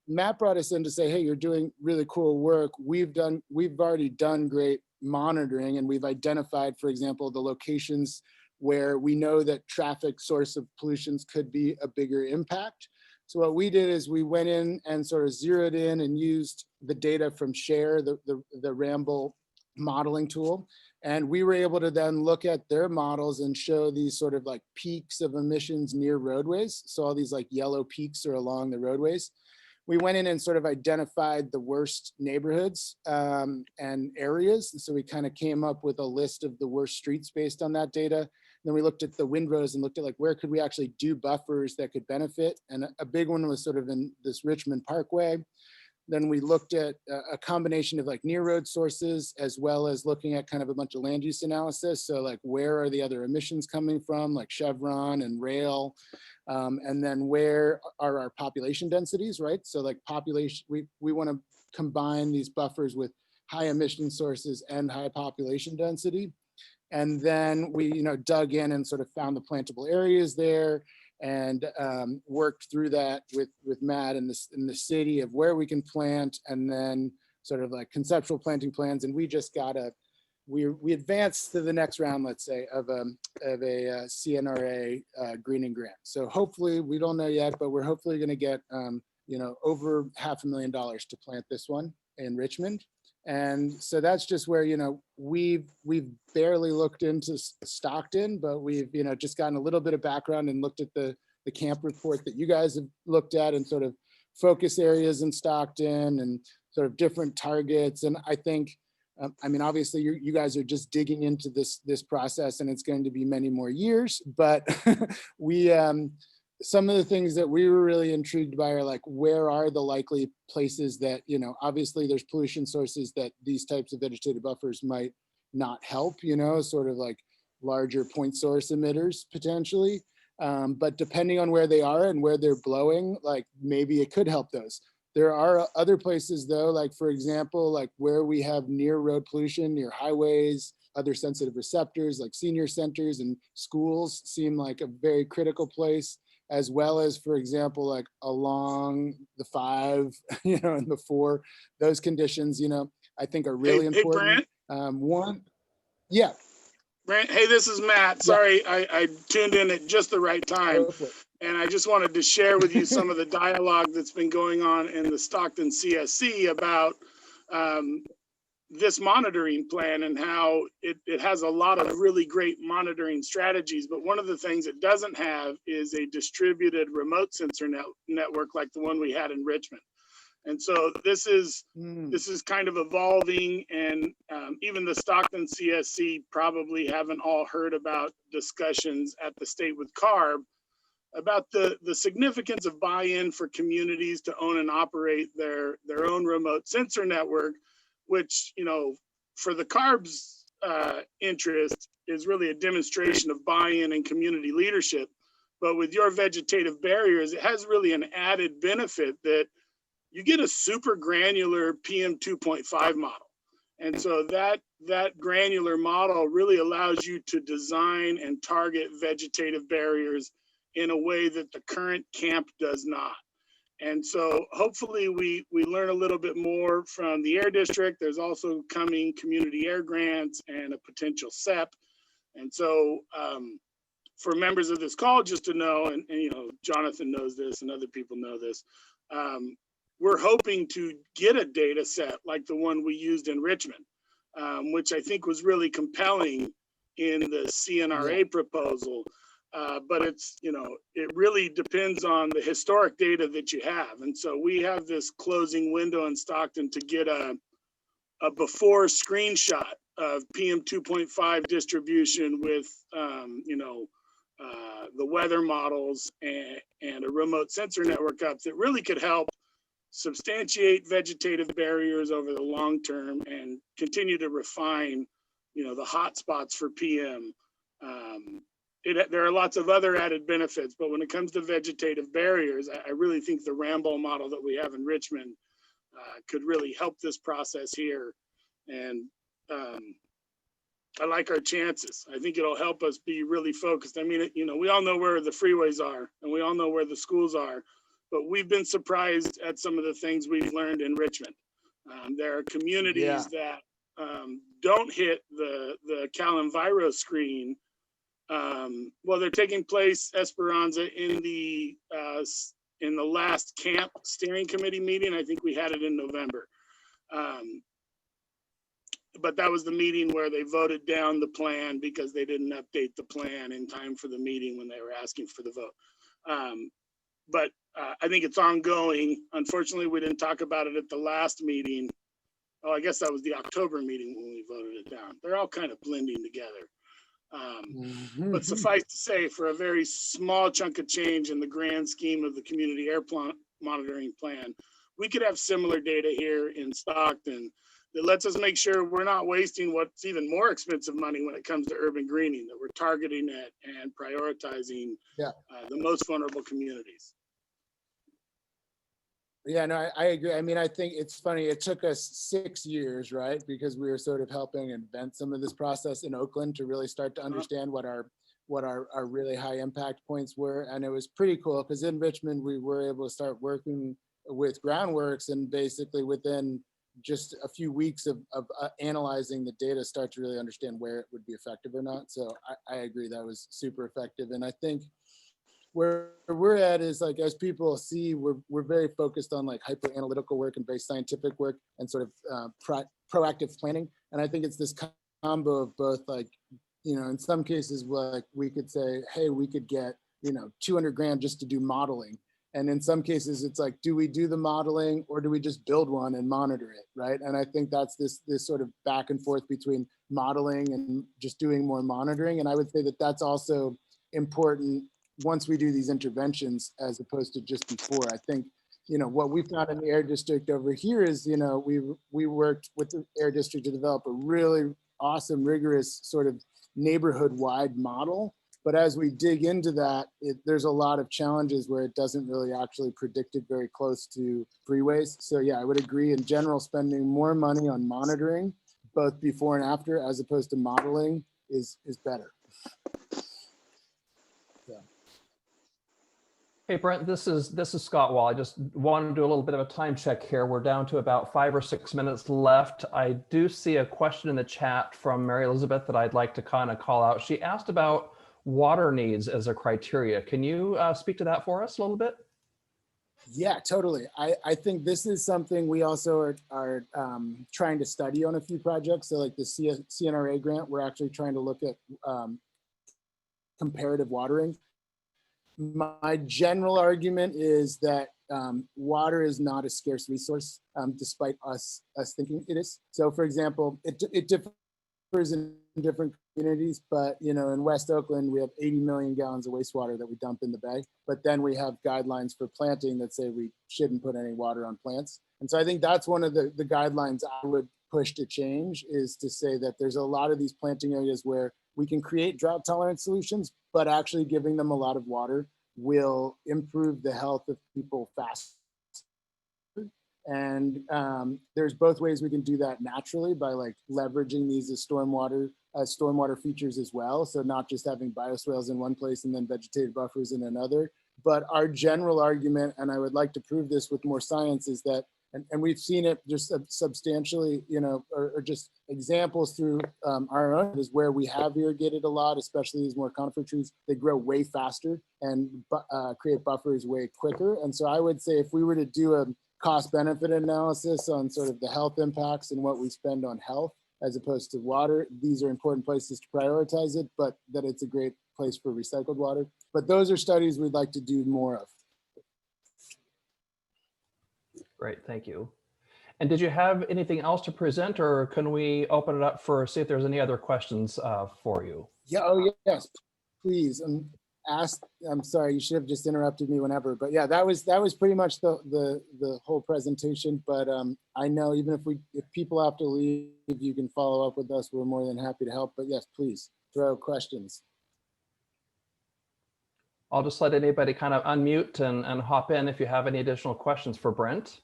Matt brought us in to say, hey, you're doing really cool work. We've already done great monitoring, and we've identified, for example, the locations where we know that traffic source of pollutions could be a bigger impact. So what we did is we went in and sort of zeroed in and used the data from SHARE, the Ramble modeling tool. And we were able to then look at their models and show these sort of like peaks of emissions near roadways. So all these like yellow peaks are along the roadways. We went in and sort of identified the worst neighborhoods and areas. And so we kind of came up with a list of the worst streets based on that data. Then we looked at the windrows and looked at like, where could we actually do buffers that could benefit? And a big one was sort of in this Richmond Parkway. Then we looked at a combination of like near road sources, as well as looking at kind of a bunch of land use analysis. So like, where are the other emissions coming from, like Chevron and rail? And then where are our population densities, right? So like population, we want to combine these buffers with high emission sources and high population density. And then we, you know, dug in and sort of found the plantable areas there and worked through that with Matt in the city of where we can plant, and then sort of like conceptual planting plans. And we just got we advanced to the next round, let's say, of a CNRA greening grant. So hopefully, we don't know yet, but we're hopefully going to get you know, over $500,000 to plant this one in Richmond. And so that's just where, you know, we've barely looked into Stockton, but we've, you know, just gotten a little bit of background and looked at the camp report that you guys have looked at and sort of focus areas in Stockton and sort of different targets. And I think, I mean, obviously you guys are just digging into this process, and it's going to be many more years, but we, some of the things that we were really intrigued by are like, where are the likely places that, you know, obviously there's pollution sources that these types of vegetative buffers might not help, you know, sort of like larger point source emitters potentially. But depending on where they are and where they're blowing, like maybe it could help those. There are other places though, like for example, like where we have near road pollution, near highways, other sensitive receptors like senior centers and schools seem like a very critical place, as well as, for example, like along the 5, you know, and the 4, those conditions, you know, I think are really important. Hey, Brant. One, yeah. Brant, hey, this is Matt. Sorry, yeah. I tuned in at just the right time. And I just wanted to share with you some of the dialogue that's been going on in the Stockton CSC about this monitoring plan and how it has a lot of really great monitoring strategies. But one of the things it doesn't have is a distributed remote sensor network like the one we had in Richmond. And so this is kind of evolving, and even the Stockton CSC probably haven't all heard about discussions at the state with CARB about the significance of buy-in for communities to own and operate their own remote sensor network, which, you know, for the CARB's interest is really a demonstration of buy-in and community leadership. But with your vegetative barriers, it has really an added benefit that you get a super granular PM 2.5 model. And so that granular model really allows you to design and target vegetative barriers in a way that the current camp does not. And so hopefully we learn a little bit more from the Air District. There's also coming community air grants and a potential SEP. And so for members of this call, just to know, and you know, Jonathan knows this and other people know this, we're hoping to get a data set like the one we used in Richmond, which I think was really compelling in the CNRA proposal. But it's, you know, it really depends on the historic data that you have. And so we have this closing window in Stockton to get a before screenshot of PM 2.5 distribution with, you know, the weather models and a remote sensor network up that really could help substantiate vegetative barriers over the long term and continue to refine, you know, the hot spots for PM. There are lots of other added benefits, but when it comes to vegetative barriers, I really think the Rambo model that we have in Richmond could really help this process here. And I like our chances. I think it'll help us be really focused. I mean, you know, we all know where the freeways are and we all know where the schools are, but we've been surprised at some of the things we've learned in Richmond. There are communities that don't hit the Cal Enviro screen. Well, they're taking place, Esperanza, in the last camp steering committee meeting. I think we had it in November. But that was the meeting where they voted down the plan because they didn't update the plan in time for the meeting when they were asking for the vote. But I think it's ongoing. Unfortunately, we didn't talk about it at the last meeting. Oh, I guess that was the October meeting when we voted it down. They're all kind of blending together. But suffice to say, for a very small chunk of change in the grand scheme of the community air monitoring plan, we could have similar data here in Stockton that lets us make sure we're not wasting what's even more expensive money when it comes to urban greening, that we're targeting it and prioritizing the most vulnerable communities. Yeah, no, I agree. I mean, I think it's funny. It took us 6 years, right? Because we were sort of helping invent some of this process in Oakland to really start to understand what our really high impact points were. And it was pretty cool because in Richmond, we were able to start working with Groundworks, and basically within just a few weeks of analyzing the data, start to really understand where it would be effective or not. So I agree that was super effective. And I think where we're at is, like, as people see, we're very focused on like hyper analytical work and very scientific work and sort of proactive planning. And I think it's this combo of both, like, you know, in some cases, like we could say, hey, we could get, you know, 200 grand just to do modeling. And in some cases, it's like, do we do the modeling or do we just build one and monitor it, right? And I think that's this sort of back and forth between modeling and just doing more monitoring. And I would say that that's also important once we do these interventions as opposed to just before. I think, you know, what we found in the Air District over here is, you know, we worked with the Air District to develop a really awesome, rigorous sort of neighborhood-wide model. But as we dig into that, there's a lot of challenges where it doesn't really actually predict it very close to freeways. So yeah, I would agree in general, spending more money on monitoring, both before and after, as opposed to modeling is better. Hey, Brent, this is Scott Wall. I just wanted to do a little bit of a time check here. We're down to about 5 or 6 minutes left. I do see a question in the chat from Mary Elizabeth that I'd like to kind of call out. She asked about water needs as a criteria. Can you speak to that for us a little bit? Yeah, totally. I think this is something we also are trying to study on a few projects. So like the CNRA grant, we're actually trying to look at comparative watering. My general argument is that water is not a scarce resource, despite us thinking it is. So for example, it differs in different communities, but in West Oakland, we have 80 million gallons of wastewater that we dump in the bay. But then we have guidelines for planting that say we shouldn't put any water on plants. And so I think that's one of the guidelines I would push to change, is to say that there's a lot of these planting areas where we can create drought tolerant solutions, but actually giving them a lot of water will improve the health of people faster. And there's both ways we can do that naturally, by like leveraging these as stormwater features as well. So not just having bioswales in one place and then vegetative buffers in another. But our general argument, and I would like to prove this with more science, is that, and we've seen it just substantially, or just examples through our own, is where we have irrigated a lot, especially these more conifer trees. They grow way faster and create buffers way quicker. And so I would say, if we were to do a cost benefit analysis on sort of the health impacts and what we spend on health as opposed to water, these are important places to prioritize it, but that it's a great place for recycled water. But those are studies we'd like to do more of. Great, thank you. And did you have anything else to present, or can we open it up for, see if there's any other questions for you? Yeah, oh yes, please. I'm sorry, you should have just interrupted me whenever, but yeah, that was pretty much the whole presentation. But I know even if people have to leave, you can follow up with us. We're more than happy to help. But yes, please throw questions. I'll just let anybody kind of unmute and hop in if you have any additional questions for Brent.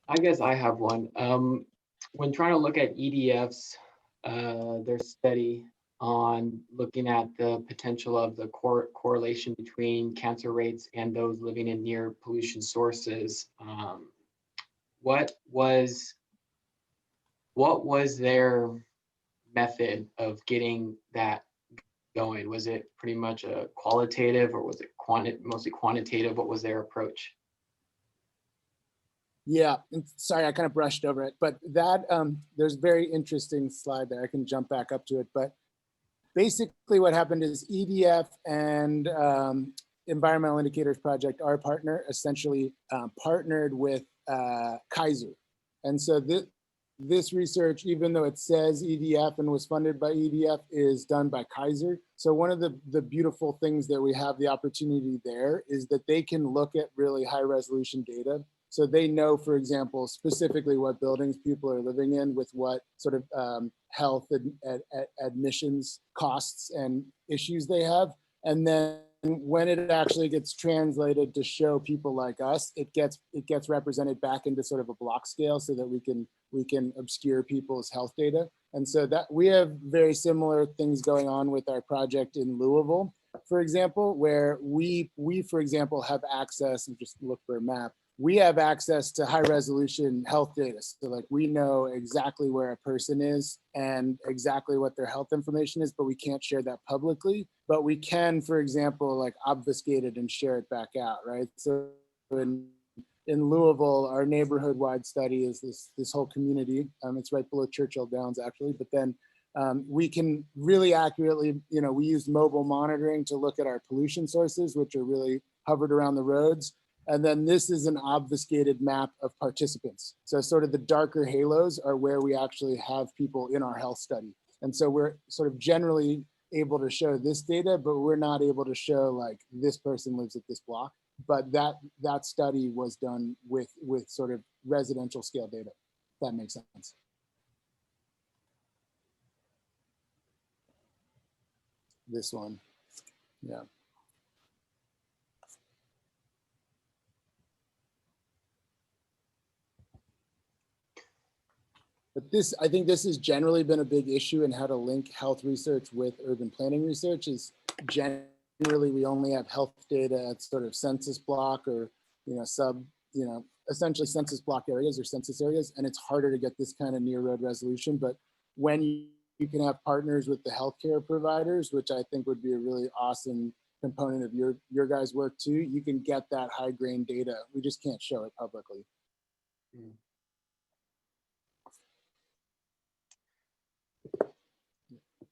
I guess I have one. When trying to look at EDF's, their study on looking at the potential of the correlation between cancer rates and those living in near pollution sources, what was their method of getting that going? Was it pretty much a qualitative, or was it mostly quantitative? What was their approach? Yeah, sorry, I kind of brushed over it, but that there's a very interesting slide there. I can jump back up to it, but basically what happened is EDF and Environmental Indicators Project, our partner, essentially partnered with Kaiser. And so this research, even though it says EDF and was funded by EDF, is done by Kaiser. So one of the beautiful things that we have the opportunity there is that they can look at really high resolution data. So they know, for example, specifically what buildings people are living in, with what sort of health and admissions costs and issues they have. And then when it actually gets translated to show people like us, it gets represented back into sort of a block scale, so that we can obscure people's health data. And so that we have very similar things going on with our project in Louisville, for example, where we for example have access, and just look for a map, we have access to high resolution health data. So like we know exactly where a person is and exactly what their health information is, but we can't share that publicly. But we can, for example, like obfuscate it and share it back out, right? So in Louisville, our neighborhood wide study is this whole community. It's right below Churchill Downs actually, but then we can really accurately, we use mobile monitoring to look at our pollution sources, which are really hovered around the roads. And then this is an obfuscated map of participants. So sort of the darker halos are where we actually have people in our health study. And so we're sort of generally able to show this data, but we're not able to show like this person lives at this block. But that study was done with sort of residential scale data. If that makes sense. This one, yeah. But this, I think this has generally been a big issue in how to link health research with urban planning research. Is generally we only have health data at sort of census block or, essentially census block areas or census areas. And it's harder to get this kind of near road resolution. But when you can have partners with the healthcare providers, which I think would be a really awesome component of your guys' work too, you can get that high grain data. We just can't show it publicly.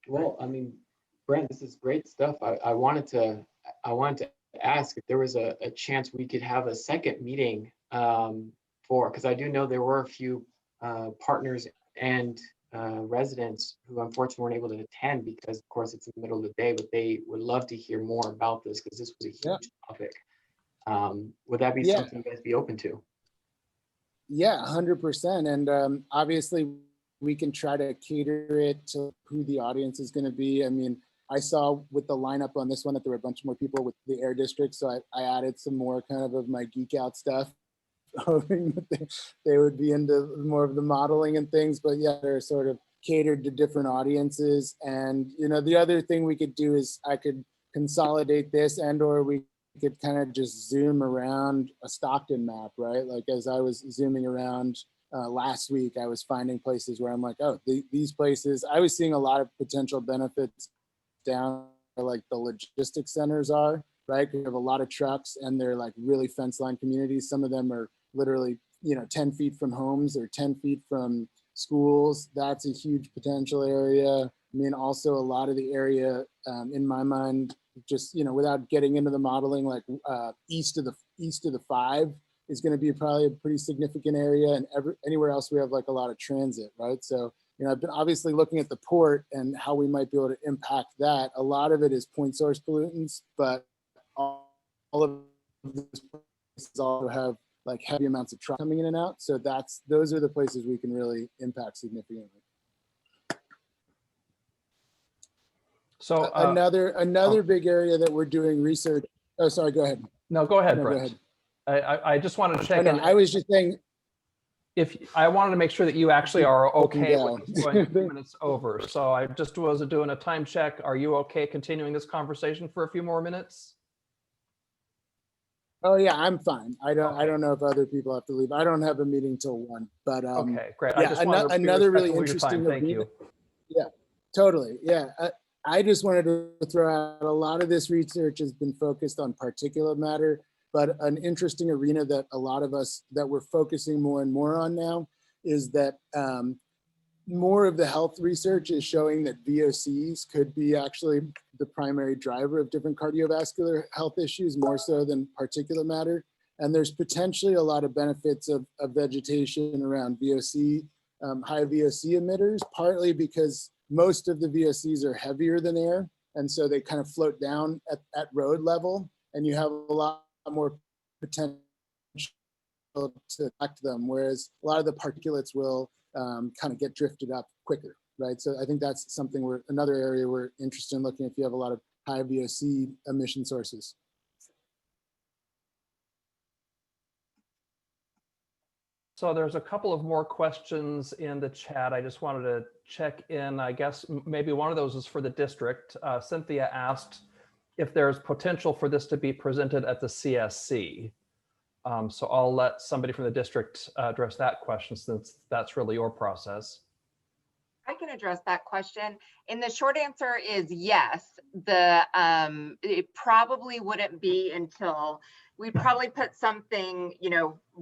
Well, I mean, Brent, this is great stuff. I wanted to ask if there was a chance we could have a second meeting because I do know there were a few partners and residents who unfortunately weren't able to attend because, of course, it's in the middle of the day, but they would love to hear more about this because this was a huge topic. Would that be something you guys be open to? Yeah, 100%. And obviously, we can try to cater it to who the audience is going to be. I mean, I saw with the lineup on this one that there were a bunch more people with the air district, so I added some more kind of my geek out stuff, hoping that they would be into more of the modeling and things. But yeah, they're sort of catered to different audiences. And you know, the other thing we could do is I could consolidate this, or we could kind of just zoom around a Stockton map, right? Like as I was zooming around last week, I was finding places where I'm like, oh, these places, I was seeing a lot of potential benefits down where like the logistics centers are, right? We have a lot of trucks and they're like really fence line communities. Some of them are literally, 10 feet from homes or 10 feet from schools. That's a huge potential area. I mean, also a lot of the area in my mind, just, without getting into the modeling, like east of the 5 is going to be probably a pretty significant area, and anywhere else we have like a lot of transit, right? So, I've been obviously looking at the port and how we might be able to impact that. A lot of it is point source pollutants, but all of these places also have like heavy amounts of truck coming in and out. So those are the places we can really impact significantly. So another big area that we're doing research. Oh, sorry, go ahead. No, go ahead, No, Brent. Go ahead. I just wanted to check in. I was just saying, if I wanted to make sure that you actually are okay with going 2 minutes over. So I just was doing a time check. Are you okay continuing this conversation for a few more minutes? Oh yeah, I'm fine. I don't know if other people have to leave. I don't have a meeting till 1, but okay, great. Yeah, I just wanted to be another really respectful of your time. interesting. Thank you. Yeah, totally. Yeah, I just wanted to throw out a lot of this research has been focused on particulate matter, but an interesting arena that a lot of us that we're focusing more and more on now is that more of the health research is showing that VOCs could be actually the primary driver of different cardiovascular health issues, more so than particulate matter. And there's potentially a lot of benefits of vegetation around VOC, high VOC emitters, partly because most of the VOCs are heavier than air. And so they kind of float down at road level, and you have a lot more potential to affect them, whereas a lot of the particulates will kind of get drifted up quicker, right? So I think that's something another area we're interested in looking if you have a lot of high VOC emission sources. So there's a couple of more questions in the chat. I just wanted to check in. I guess maybe one of those is for the district. Cynthia asked if there's potential for this to be presented at the CSC. So I'll let somebody from the district address that question, since that's really your process. I can address that question. And the short answer is yes. It probably wouldn't be until we'd probably put something,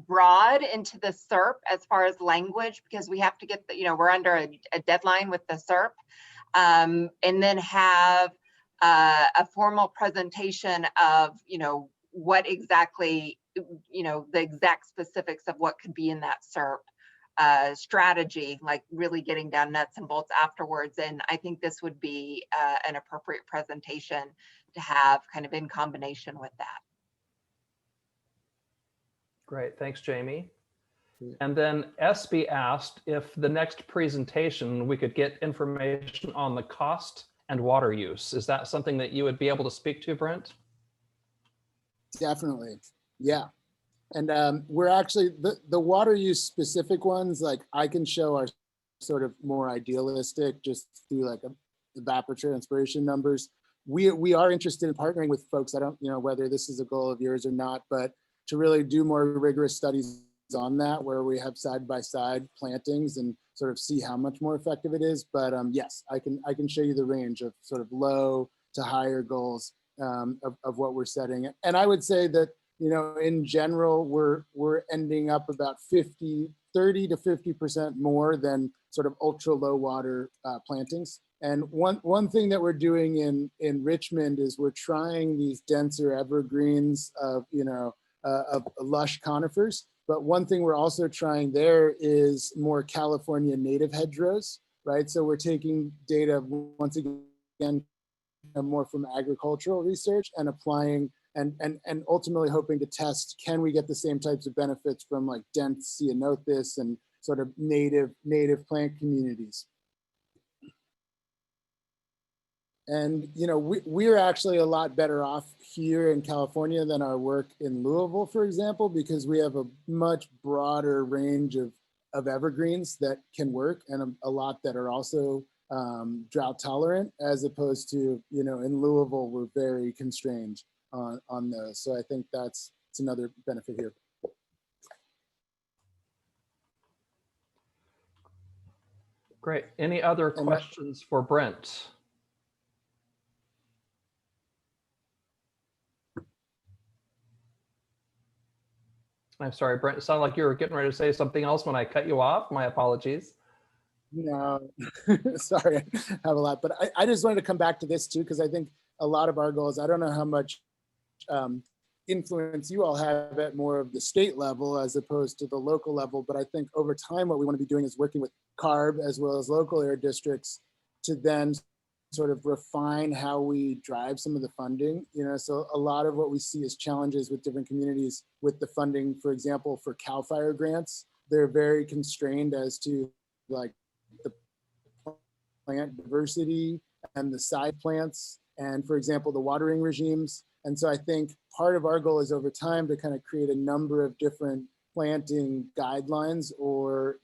broad into the SERP as far as language, because we have to get we're under a deadline with the SERP, and then have a formal presentation of, what exactly, the exact specifics of what could be in that SERP strategy, like really getting down nuts and bolts afterwards. And I think this would be an appropriate presentation to have kind of in combination with that. Great, thanks, Jamie. And then SB asked if the next presentation we could get information on the cost and water use. Is that something that you would be able to speak to, Brent? Definitely, yeah. And we're actually, the water use specific ones, like I can show are sort of more idealistic just through like evapotranspiration numbers. We are interested in partnering with folks. I don't know whether this is a goal of yours or not, but to really do more rigorous studies on that, where we have side-by-side plantings and sort of see how much more effective it is. But yes, I can show you the range of sort of low to higher goals of what we're setting. And I would say that, in general, we're ending up about 30 to 50% more than sort of ultra low water plantings. And one thing that we're doing in Richmond is we're trying these denser evergreens of, of lush conifers. But one thing we're also trying there is more California native hedgerows, right? So we're taking data once again, more from agricultural research and applying and ultimately hoping to test, can we get the same types of benefits from like dense ceanothus and sort of native plant communities. And, we're actually a lot better off here in California than our work in Louisville, for example, because we have a much broader range of evergreens that can work, and a lot that are also drought tolerant, as opposed to, in Louisville, we're very constrained on those. So I think it's another benefit here. Great. Any other questions for Brent? I'm sorry, Brent, it sounded like you were getting ready to say something else when I cut you off. My apologies. No, sorry, I have a lot, but I just wanted to come back to this too, because I think a lot of our goals, I don't know how much influence you all have at more of the state level as opposed to the local level, but I think over time, what we want to be doing is working with CARB as well as local air districts to then sort of refine how we drive some of the funding. So a lot of what we see is challenges with different communities with the funding, for example, for CAL FIRE grants. They're very constrained as to like the plant diversity and the side plants, and for example, the watering regimes. And so I think part of our goal is over time to kind of create a number of different planting guidelines or,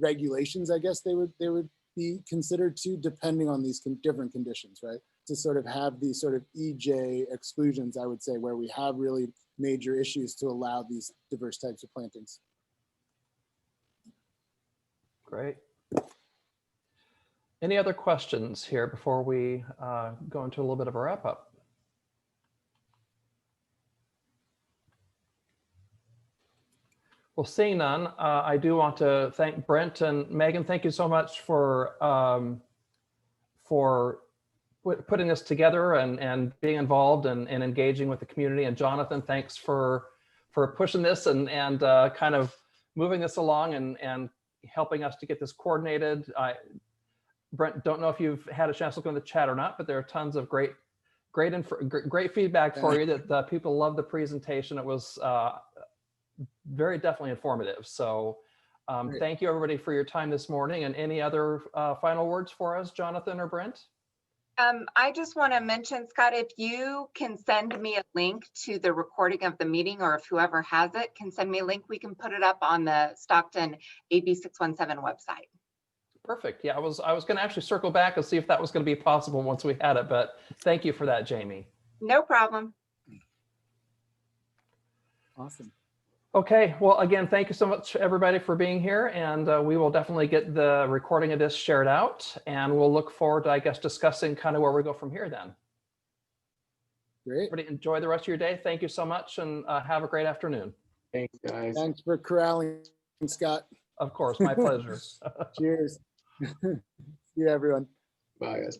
regulations, I guess they would be considered to, depending on these different conditions, right? To sort of have these sort of EJ exclusions, I would say, where we have really major issues to allow these diverse types of plantings. Great. Any other questions here before we go into a little bit of a wrap up? Well, seeing none, I do want to thank Brent and Megan. Thank you so much for putting this together and being involved and engaging with the community. And Jonathan, thanks for pushing this and kind of moving this along and helping us to get this coordinated. Brent, don't know if you've had a chance to look in the chat or not, but there are tons of great feedback for you that people love the presentation. It was very definitely informative. So thank you everybody for your time this morning. And any other final words for us, Jonathan or Brent? I just want to mention, Scott, if you can send me a link to the recording of the meeting, or if whoever has it can send me a link, we can put it up on the Stockton AB 617 website. Perfect. Yeah, I was going to actually circle back and see if that was going to be possible once we had it, but thank you for that, Jamie. No problem. Awesome. Okay, well, again, thank you so much, everybody, for being here. And we will definitely get the recording of this shared out. And we'll look forward to, I guess, discussing kind of where we go from here then. Great. Everybody enjoy the rest of your day. Thank you so much and have a great afternoon. Thanks, guys. Thanks for corralling, Scott. Of course, my pleasure. Cheers. See you, everyone. Bye, guys.